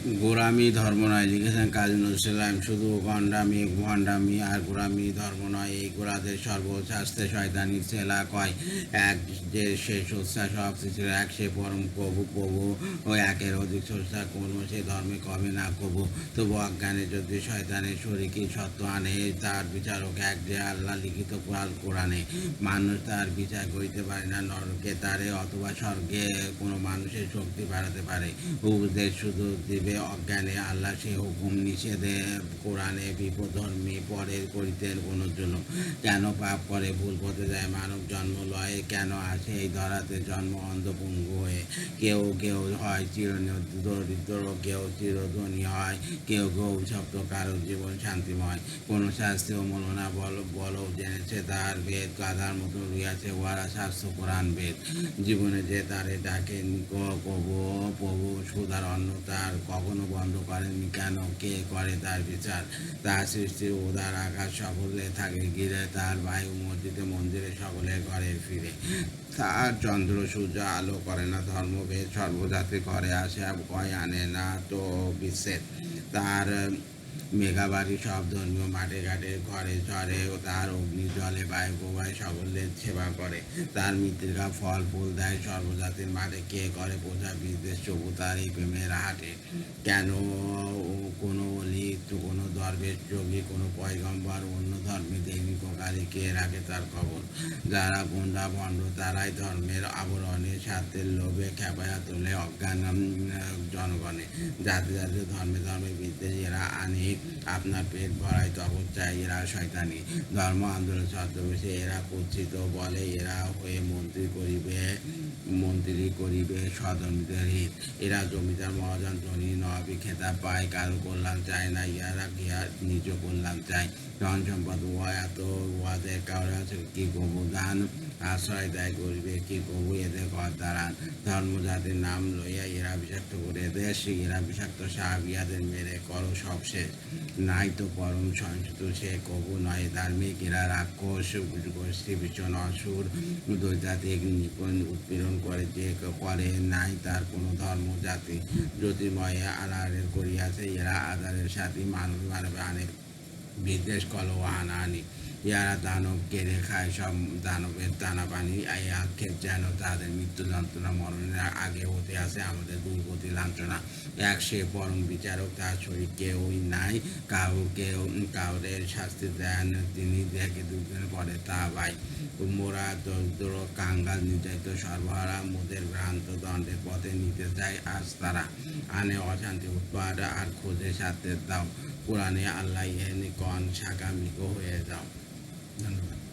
গোঁড়ামি ধর্ম নয়, লিখেছেন কাজী নজরুল ইসলাম। শুধু ভণ্ডামি আর গোঁড়ামি ধর্ম নয়। এই গোঁড়াদের সর্বশাস্ত্রে শয়তানি ছেলা কয়। এক যে সে স্রষ্টা, সব সৃষ্টির এক, সে পরম প্রভু ও একের অধিক স্রষ্টা, কোনো সে ধর্মে কবে না কবু। তবু অজ্ঞানে যদি শয়তানের শরীকি সত্য আনে, তার বিচারক এক যে আল্লাহ লিখিত কোরআনে। মানুষ তার বিচার করিতে পারে না নরকে তারে, অথবা স্বর্গে কোনো মানুষের শক্তি বাড়াতে পারে। উপদেশ শুধু দিবে অজ্ঞানে, আল্লাহ সে হুকুম নিষেধে কোরআনে। বিপদধর্মী পরের করিতে কোনো জন্য, কেন পাপ করে ভুল পথে যায় মানব জন্ম লয়, কেন আসে এই ধরাতে জন্ম অন্ধপঙ্গু হয়ে। কেউ কেউ হয় চিরদরিদ্র, কেউ চিরধনী হয়, কেউ অভিশপ্ত, কারো জীবন শান্তিময়। কোন শাস্তি অমূল না বলো জেনেছে তার বেদ, গাধার মতো রুইয়াছে ওয়ারা শাস্ত্র কোরআন বেদ। জীবনে যে তারে ডাকে প্রভু সুধার অন্ন তার, কখনো বন্ধ করেননি কেন, কে করে তার বিচার। তার সৃষ্টির উদার আকাশ সকলে থাকে ঘিরে, তার বায়ু মসজিদে মন্দিরে সকলে ঘরে ফিরে। তার চন্দ্র সূর্য আলো করে না ধর্মভেদ, সর্বজাতি ঘরে আসে কয় আনে না তো বিচ্ছেদ। তার মেঘাবাড়ি সব ধর্মীয় মাঠে ঘাটে ঘরে ঝরে, তার অগ্নি জলে বায়ু প্রবাহে সকলের সেবা করে। তার মৃত্তিকা ফল ফুল দেয় সর্বজাতির মাঠে, কে করে প্রজা বিদেশ চবু তার এই প্রেমের হাটে। কেন কোনো অলি, কোনো দরবেশ যোগী, কোনো পয়গম্বর অন্য ধর্মে দৈনিক কালে কে রাখে তার খবর। যারা গুন্ডা ভণ্ড তারাই ধর্মের আবরণে, স্বার্থের লোভে খেপায়া তোলে অজ্ঞান জনগণে। জাতি জাতি ধর্মে ধর্মে বিদ্বেষ এরা আনে, আপনার পেট ভরাই তখন চাই এরা শয়তানি। ধর্ম আন্দোলন ছদ্মবেশে এরা কুচ্ছিত বলে, এরা হয়ে মন্ত্রী করিবে স্বধর্মীদের হিত। এরা জমিদার মহাজন ধনী নবাবি খেতাব পায়, কারো কল্যাণ চায় না, ইয়ারা গিয়া নিজ কল্যাণ চায়। ধন সম্পদ এত ওয়াদের কারো আছে কি কবু দান, আশ্রয় দেয় গরিবে কি কবু এদের ঘর দাঁড়ান। ধর্ম জাতির নাম লইয়া এরা বিষাক্ত করে দেশ, এরা বিষাক্ত সাহাবিয়াদের মেরে করো সব শেষ। নাই তো পরম সংস্কৃত সে কবু নয় ধার্মিক, এরা রাক্ষস গোষ্ঠী ভীষণ অসুর, দৈতাত্মিক নিপুণ উৎপীড়ন করে যে করে নাই তার কোনো ধর্ম জাতি। জ্যোতির্ময় আধারের করিয়াছে এরা আধারের সাথী, মানব মানবে আনে বিদ্বেষ কলহ হানাহানি। ইয়ারা দানব কেড়ে খায় সব দানবের দানা পানি, এই আক্ষেপ যেন তাদের মৃত্যু যন্ত্রণা মরণের আগে হতে আসে আমাদের দুর্গতি লাঞ্ছনা। এক সে পরম বিচারক, তার শরীর কেউই নাই, কাউরে শাস্তি দেন তিনি, দেখে দুদিন পরে তা ভাই। মোরা দরিদ্র কাঙ্গাল নির্যাতিত সর্বহারা, মোদের ভ্রান্ত দণ্ডের পথে নিতে চায় আজ তারা। আনে অশান্তি উৎপাদ আর খোঁজে সাথে দাও, কোরআনে আল্লাহ কন শাকামিক হয়ে যাও। ধন্যবাদ।